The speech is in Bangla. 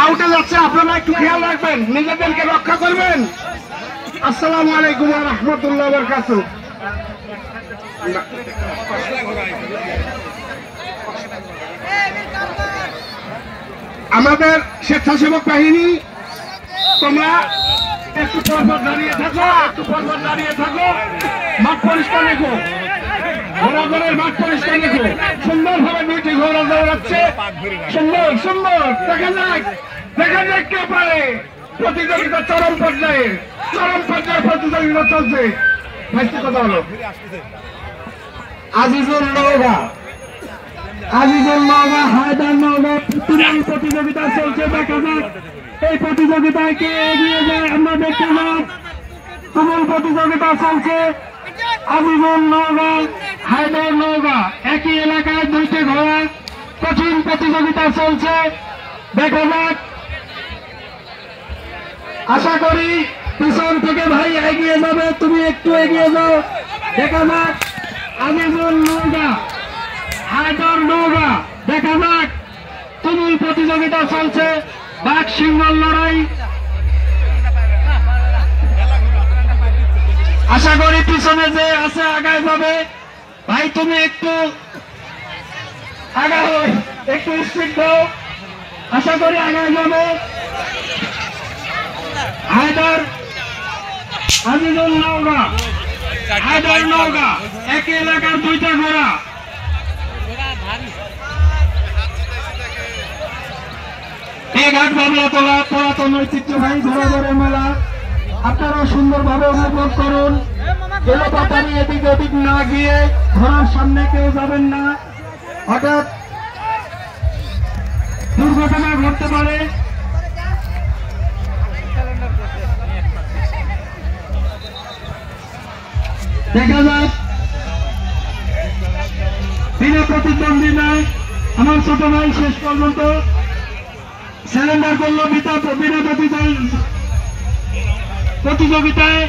আউটে যাচ্ছে, আপনারা একটু খেয়াল রাখবেন, নিজেদেরকে রক্ষা করবেন। আসসালামু আলাইকুম ওয়া রাহমাতুল্লাহি ওয়া বারাকাতুহু। আমাদের স্বেচ্ছাসেবক বাহিনী, তোমরা একটু পরপর দাঁড়িয়ে থাকো, মাঠ পরিষ্কার রেখো, ঘোরাঘরের মাঠ পরিষ্কার রেখো। সুন্দরভাবে দুইটি ঘোড়া দৌড়াচ্ছে, সুন্দর দেখা যাক কে পারে। প্রতিযোগিতা চরম পর্যায়ে প্রতিযোগিতা চলছে। কথা হলো আজিজুল নওগাঁ, হায়দার নওগাঁ প্রতিযোগিতা চলছে। দেখা যাক এই প্রতিযোগিতায় কে এগিয়ে যায়, আমরা দেখতে যাই। তুমুল প্রতিযোগিতা চলছে। আজিজুল নওগাঁ, হায়দার নওগাঁ, একই এলাকায় দুইটি ঘোড়া, কঠিন প্রতিযোগিতা চলছে। দেখা যাক, আশা করি পিছন থেকে ভাই এগিয়ে যাবে, তুমি একটু এগিয়ে যাও। দেখা যাক আজিজুল নওগাঁ, হায়দার নওগাঁ, দেখা যাক তুমুল প্রতিযোগিতা চলছে। বাঘ সিংহর লড়াই। আশা করি পিছনে যে আছে আগায় যাবে। ভাই তুমি একটু আগাও, একটু স্পিড দাও, আশা করি আগায় যাবে। হায়দার, আজিজুল নওগাঁ, হায়দার নওগাঁ, একই এলাকার দুইটা ঘোড়া। এই ঘাট বাংলা তোলা পুরাতন ঐতিহ্যবাহী ঘোড়াঘরের মেলা, আপনারা সুন্দরভাবে উপভোগ করুন। এলোপাতারি এদিক ওদিক না গিয়ে ঘোড়ার সামনে কেউ যাবেন না, হঠাৎ দুর্ঘটনা ঘটতে পারে। দেখা যাক বিনা প্রতিদ্বন্দ্বিতায় আমার ছোট ভাই শেষ পর্যন্ত সিলিন্ডার করলো বিনা প্রতিযোগিতায়।